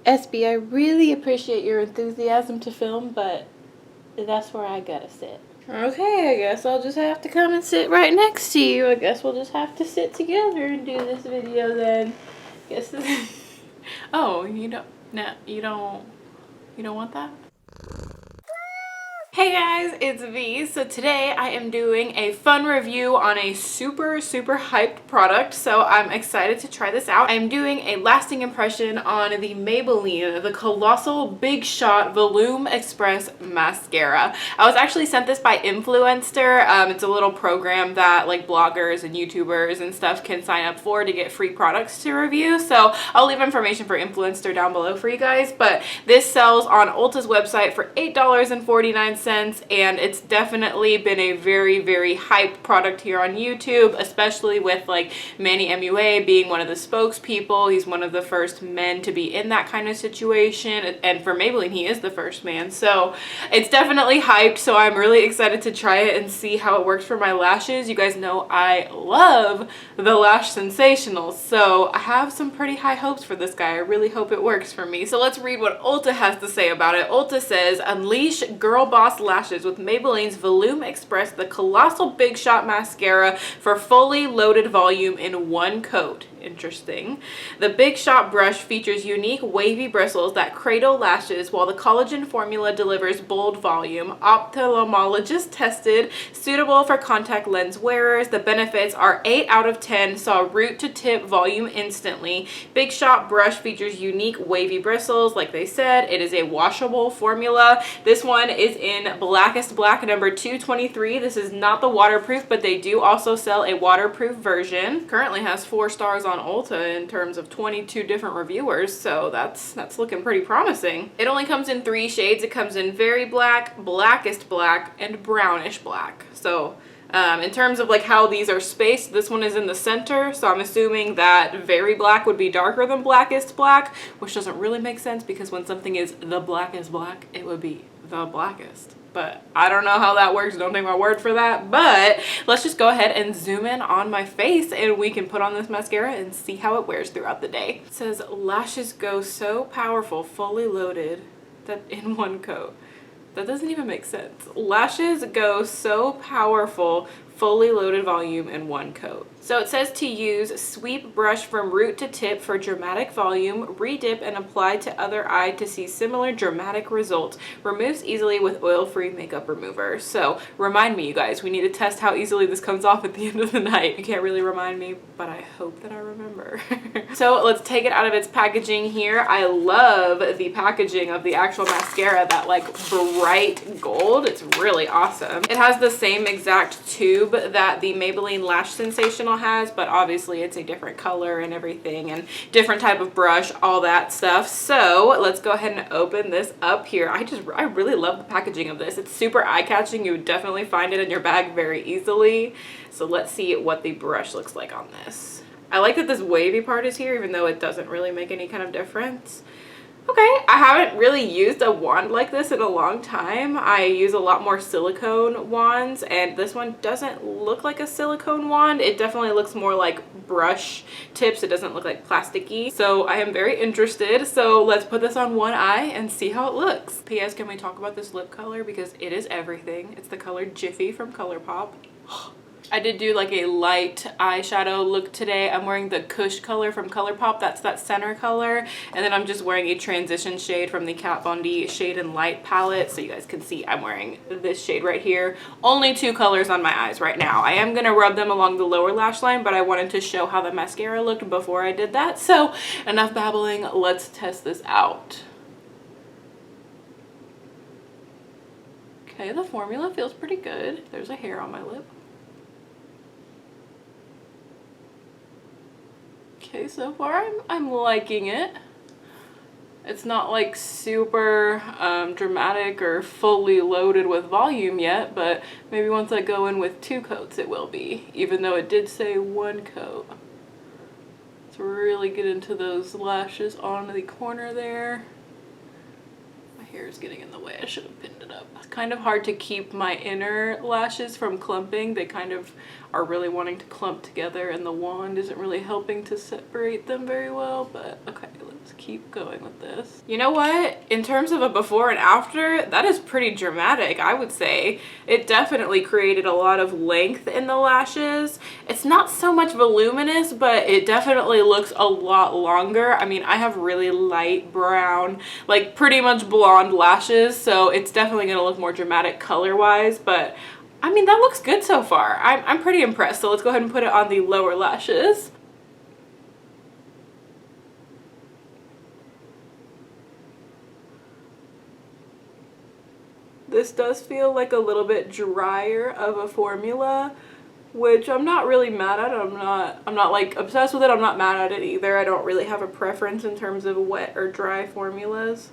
SB, I really appreciate your enthusiasm to film, but that's where I gotta sit. Okay, I guess I'll just have to come and sit right next to you. I guess we'll just have to sit together and do this video then. Guess this Oh, you don't want that? Hey guys, it's V. So today I am doing a fun review on a super hyped product, so I'm excited to try this out. I'm doing a lasting impression on the Maybelline, the Colossal Big Shot Volume Express Mascara. I was actually sent this by Influenster. It's a little program that like bloggers and YouTubers and stuff can sign up for to get free products to review. So I'll leave information for Influenster down below for you guys, but this sells on Ulta's website for $8.49. And it's definitely been a very hyped product here on YouTube, especially with like Manny MUA being one of the spokespeople. He's one of the first men to be in that kind of situation, and for Maybelline he is the first man, so it's definitely hyped. So I'm really excited to try it and see how it works for my lashes. You guys know I love the Lash Sensationals, so I have some pretty high hopes for this guy. I really hope it works for me. So let's read what Ulta has to say about it. Ulta says, unleash girl boss lashes with Maybelline's Volume Express, the Colossal Big Shot Mascara for fully loaded volume in one coat. Interesting. The Big Shot brush features unique wavy bristles that cradle lashes, while the collagen formula delivers bold volume. Ophthalmologist tested, suitable for contact lens wearers. The benefits are 8 out of 10 saw root to tip volume instantly. Big Shot brush features unique wavy bristles. Like they said, it is a washable formula. This one is in Blackest Black number 223. This is not the waterproof, but they do also sell a waterproof version. Currently has 4 stars on Ulta in terms of 22 different reviewers, so that's looking pretty promising. It only comes in 3 shades. It comes in Very Black, Blackest Black, and Brownish Black. So in terms of like how these are spaced, this one is in the center, so I'm assuming that Very Black would be darker than Blackest Black, which doesn't really make sense because when something is the blackest black, it would be the blackest. But I don't know how that works. Don't take my word for that. But let's just go ahead and zoom in on my face and we can put on this mascara and see how it wears throughout the day. It says lashes go so powerful, fully loaded, that in one coat. That doesn't even make sense. Lashes go so powerful, fully loaded volume in one coat. So it says to use sweep brush from root to tip for dramatic volume, redip and apply to other eye to see similar dramatic results. Removes easily with oil-free makeup remover. So remind me, you guys, we need to test how easily this comes off at the end of the night. You can't really remind me, but I hope that I remember. So let's take it out of its packaging here. I love the packaging of the actual mascara, that like bright gold. It's really awesome. It has the same exact tube that the Maybelline Lash Sensational has, but obviously it's a different color and everything and different type of brush, all that stuff. So let's go ahead and open this up here. I really love the packaging of this. It's super eye-catching. You would definitely find it in your bag very easily. So let's see what the brush looks like on this. I like that this wavy part is here, even though it doesn't really make any kind of difference. Okay, I haven't really used a wand like this in a long time. I use a lot more silicone wands, and this one doesn't look like a silicone wand. It definitely looks more like brush tips. It doesn't look like plasticky. So I am very interested. So let's put this on one eye and see how it looks. P.S. Can we talk about this lip color? Because it is everything. It's the color Jiffy from Colourpop. I did do like a light eyeshadow look today. I'm wearing the Kush color from Colourpop. That's that center color. And then I'm just wearing a transition shade from the Kat Von D Shade and Light palette. So you guys can see I'm wearing this shade right here. Only 2 colors on my eyes right now. I am going to rub them along the lower lash line, but I wanted to show how the mascara looked before I did that. So enough babbling. Let's test this out. Okay, the formula feels pretty good. There's a hair on my lip. Okay, so far I'm liking it. It's not like super dramatic or fully loaded with volume yet, but maybe once I go in with 2 coats it will be, even though it did say 1 coat. Let's really get into those lashes on the corner there. My hair is getting in the way. I should have pinned it up. It's kind of hard to keep my inner lashes from clumping. They kind of are really wanting to clump together, and the wand isn't really helping to separate them very well, but okay, let's Keep going with this. You know what? In terms of a before and after, that is pretty dramatic, I would say. It definitely created a lot of length in the lashes. It's not so much voluminous, but it definitely looks a lot longer. I mean, I have really light brown, like pretty much blonde lashes, so it's definitely gonna look more dramatic color-wise, but I mean, that looks good so far. I'm pretty impressed, so let's go ahead and put it on the lower lashes. This does feel like a little bit drier of a formula, which I'm not really mad at. I'm not like obsessed with it. I'm not mad at it either. I don't really have a preference in terms of wet or dry formulas.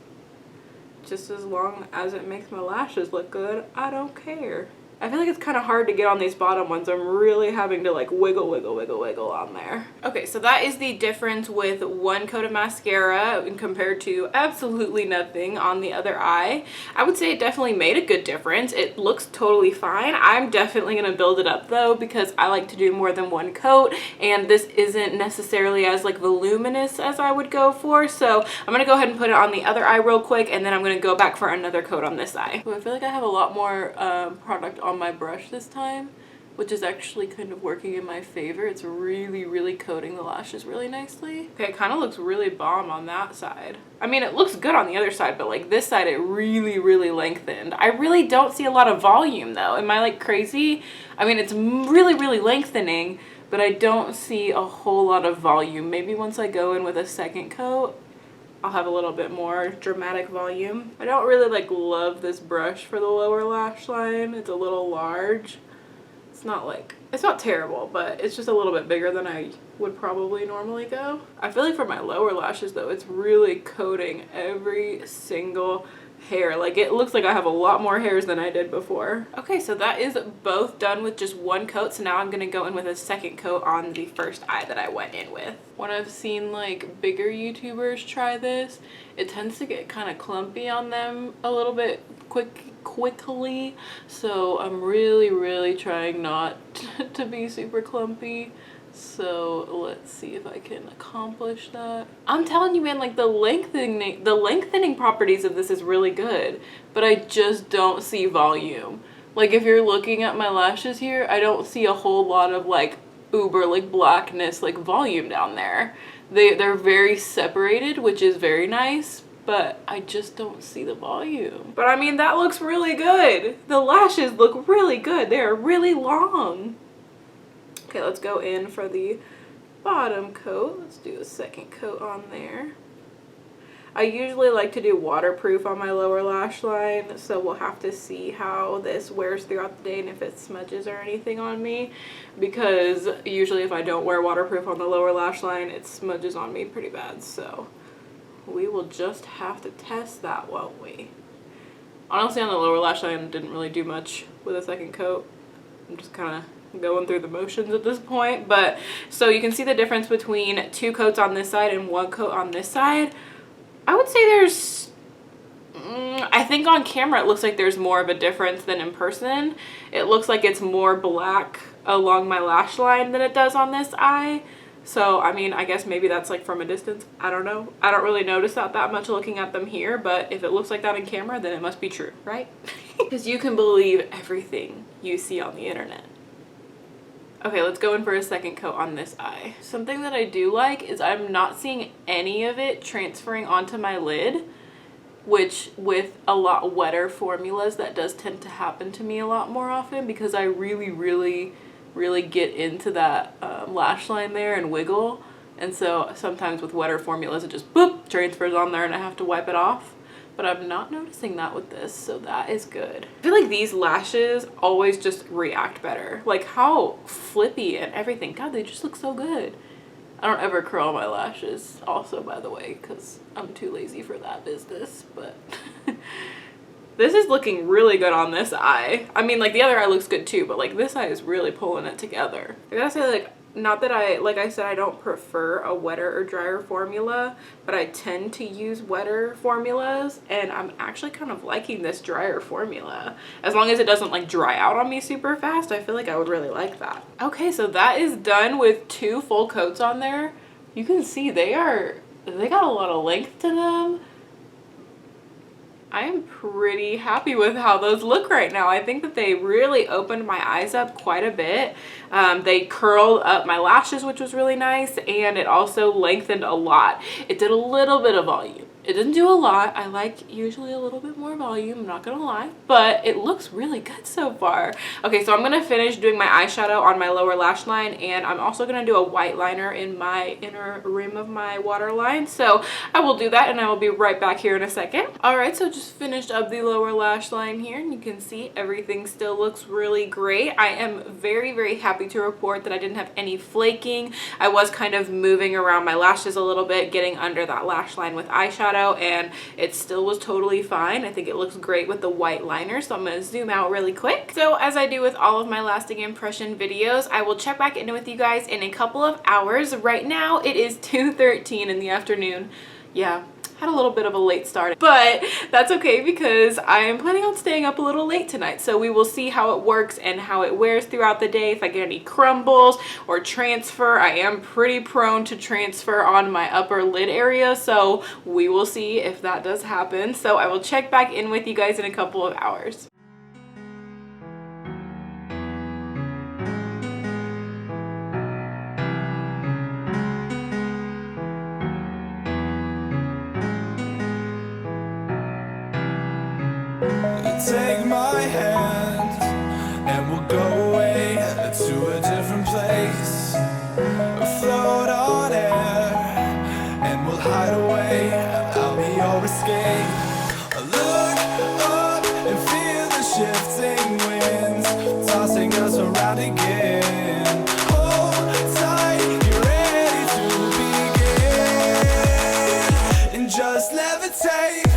Just as long as it makes my lashes look good, I don't care. I feel like it's kind of hard to get on these bottom ones. I'm really having to like wiggle on there. Okay, so that is the difference with one coat of mascara compared to absolutely nothing on the other eye. I would say it definitely made a good difference. It looks totally fine. I'm definitely gonna build it up though, because I like to do more than one coat, and this isn't necessarily as like voluminous as I would go for. So I'm gonna go ahead and put it on the other eye real quick, and then I'm gonna go back for another coat on this eye. So I feel like I have a lot more product on my brush this time, which is actually kind of working in my favor. It's really coating the lashes really nicely. Okay, it kind of looks really bomb on that side. I mean, it looks good on the other side, but like this side, it really lengthened. I really don't see a lot of volume though. Am I like crazy? I mean, it's really lengthening, but I don't see a whole lot of volume. Maybe once I go in with a second coat, I'll have a little bit more dramatic volume. I don't really like love this brush for the lower lash line. It's a little large. It's not terrible, but it's just a little bit bigger than I would probably normally go. I feel like for my lower lashes though, it's really coating every single hair. Like it looks like I have a lot more hairs than I did before. Okay, so that is both done with just one coat. So now I'm gonna go in with a second coat on the first eye that I went in with. When I've seen like bigger YouTubers try this, it tends to get kind of clumpy on them a little bit quickly. So I'm really trying not to be super clumpy. So let's see if I can accomplish that. I'm telling you, man, like the lengthening properties of this is really good, but I just don't see volume. Like if you're looking at my lashes here, I don't see a whole lot of like uber like blackness, like volume down there. They're very separated, which is very nice, but I just don't see the volume. But I mean, that looks really good. The lashes look really good. They are really long. Okay, let's go in for the bottom coat. Let's do a second coat on there. I usually like to do waterproof on my lower lash line, so we'll have to see how this wears throughout the day and if it smudges or anything on me, because usually if I don't wear waterproof on the lower lash line, it smudges on me pretty bad. So we will just have to test that, won't we? Honestly, on the lower lash line, I didn't really do much with a second coat. I'm just kind of going through the motions at this point. But so you can see the difference between two coats on this side and one coat on this side. I would say there's I think on camera it looks like there's more of a difference than in person. It looks like it's more black along my lash line than it does on this eye. So I mean, I guess maybe that's like from a distance. I don't know. I don't really notice that much looking at them here, but if it looks like that in camera, then it must be true, right? Because you can believe everything you see on the internet. Okay, let's go in for a second coat on this eye. Something that I do like is I'm not seeing any of it transferring onto my lid, which with a lot wetter formulas, that does tend to happen to me a lot more often, because I really get into that lash line there and wiggle. And so sometimes with wetter formulas, it just boop, transfers on there and I have to wipe it off. But I'm not noticing that with this, so that is good. I feel like these lashes always just react better. Like how flippy and everything. God, they just look so good. I don't ever curl my lashes also, by the way, because I'm too lazy for that business. But this is looking really good on this eye. I mean, like the other eye looks good too, but like this eye is really pulling it together. I gotta say, like, not that like I said, I don't prefer a wetter or drier formula, but I tend to use wetter formulas, and I'm actually kind of liking this drier formula. As long as it doesn't like dry out on me super fast, I feel like I would really like that. Okay, so that is done with two full coats on there. You can see they are they got a lot of length to them. I am pretty happy with how those look right now. I think that they really opened my eyes up quite a bit. They curled up my lashes, which was really nice, and it also lengthened a lot. It did a little bit of volume. It didn't do a lot. I like usually a little bit more volume, I'm not gonna lie, but it looks really good so far. Okay, so I'm gonna finish doing my eyeshadow on my lower lash line, and I'm also gonna do a white liner in my inner rim of my waterline. So I will do that, and I will be right back here in a second. All right, so just finished up the lower lash line here, and you can see everything still looks really great. I am very, very happy to report that I didn't have any flaking. I was kind of moving around my lashes a little bit, getting under that lash line with eyeshadow, and it still was totally fine. I think it looks great with the white liner, so I'm going to zoom out really quick. So as I do with all of my lasting impression videos, I will check back in with you guys in a couple of hours. Right now it is 2:13 in the afternoon. Yeah, had a little bit of a late start, but that's okay because I am planning on staying up a little late tonight. So we will see how it works and how it wears throughout the day. If I get any crumbles or transfer, I am pretty prone to transfer on my upper lid area. So we will see if that does happen. So I will check back in with you guys in a couple of hours. Take my hand and we'll go away to a different place. Float on air and we'll hide away. I'll be your escape. Look up and feel the shifting winds tossing us around again. Hold tight, get ready to begin and just levitate.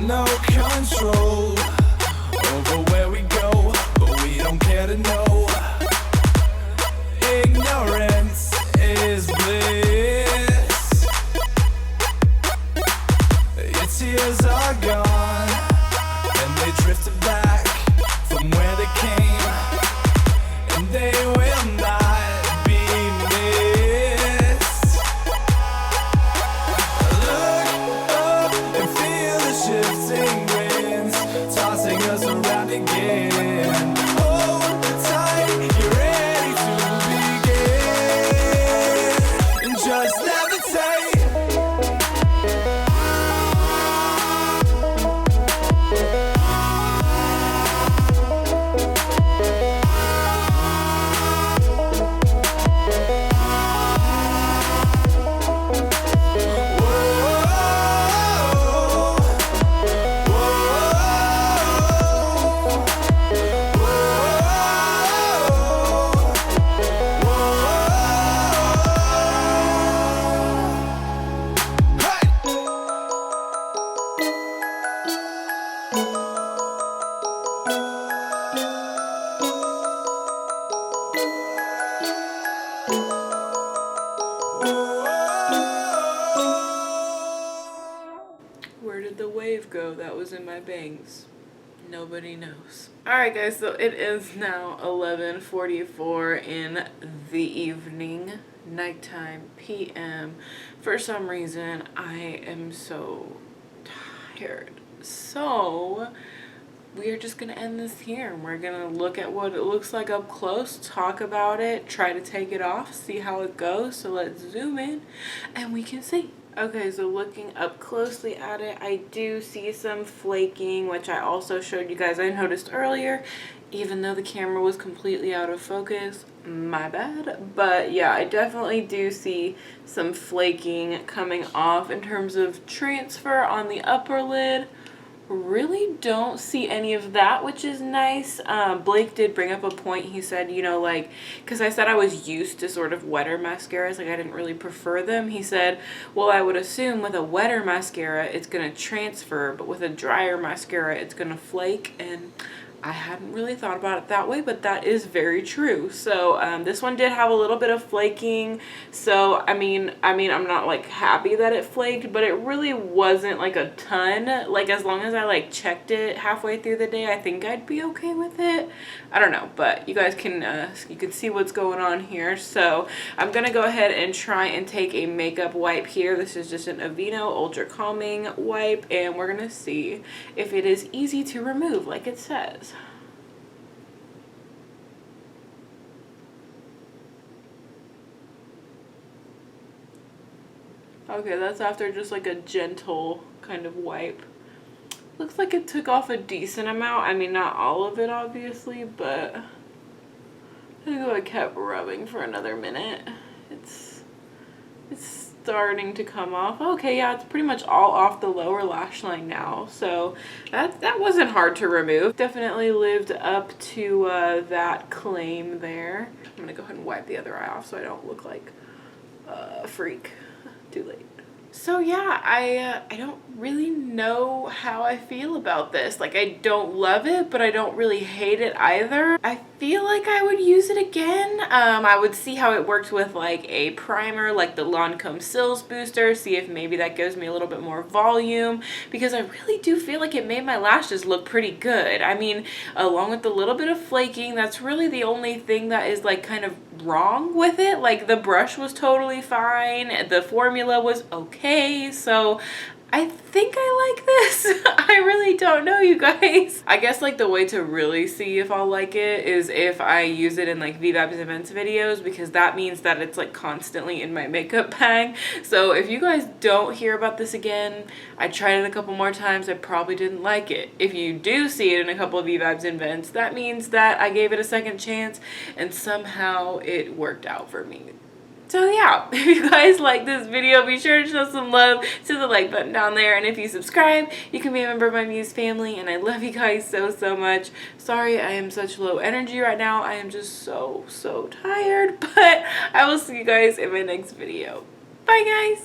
No control over where we go, but we don't care to know. Ignorance is bliss. Your tears are gone, and they drifted back from where they came, and they will not be missed. Look up and feel the shifting winds tossing us around again. Hold tight, you're ready to begin and just levitate. Where did the wave go that was in my bangs? Nobody knows. Alright guys, so it is now 11:44 in the evening, nighttime, PM. For some reason, I am so tired. So we are just gonna end this here, and we're gonna look at what it looks like up close, talk about it, try to take it off, see how it goes. So let's zoom in and we can see. Okay, so looking up closely at it, I do see some flaking, which I also showed you guys I noticed earlier, even though the camera was completely out of focus. My bad. But yeah, I definitely do see some flaking coming off in terms of transfer on the upper lid. Really don't see any of that, which is nice. Blake did bring up a point. He said, you know, like, because I said I was used to sort of wetter mascaras, like I didn't really prefer them. He said, well, I would assume with a wetter mascara it's gonna transfer, but with a drier mascara it's gonna flake, and I hadn't really thought about it that way, but that is very true. So this one did have a little bit of flaking. So I mean, I'm not like happy that it flaked, but it really wasn't like a ton. Like as long as I like checked it halfway through the day, I think I'd be okay with it. I don't know, but you guys can you can see what's going on here. So I'm gonna go ahead and try and take a makeup wipe here. This is just an Aveeno Ultra Calming wipe, and we're gonna see if it is easy to remove like it says. Okay, that's after just like a gentle kind of wipe. Looks like it took off a decent amount. I mean, not all of it obviously, but I kept rubbing for another minute. It's starting to come off. Okay, yeah, it's pretty much all off the lower lash line now. So that wasn't hard to remove. Definitely lived up to that claim there. I'm gonna go ahead and wipe the other eye off so I don't look like a freak. Too late. So yeah, I don't really know how I feel about this. Like, I don't love it, but I don't really hate it either. I feel like I would use it again. I would see how it worked with like a primer, like the Lancome Sills Booster, see if maybe that gives me a little bit more volume, because I really do feel like it made my lashes look pretty good. I mean, along with the little bit of flaking, that's really the only thing that is like kind of wrong with it. Like the brush was totally fine, the formula was okay, so I think I like this. I really don't know, you guys. I guess like the way to really see if I'll like it is if I use it in like VVAB's events videos, because that means that it's like constantly in my makeup bag. So if you guys don't hear about this again, I tried it a couple more times, I probably didn't like it. If you do see it in a couple of VVAB's events, that means that I gave it a second chance and somehow it worked out for me. So yeah, if you guys like this video, be sure to show some love to the like button down there. And if you subscribe, you can be a member of my Muse family. And I love you guys so much. Sorry I am such low energy right now. I am just so tired. But I will see you guys in my next video. Bye guys!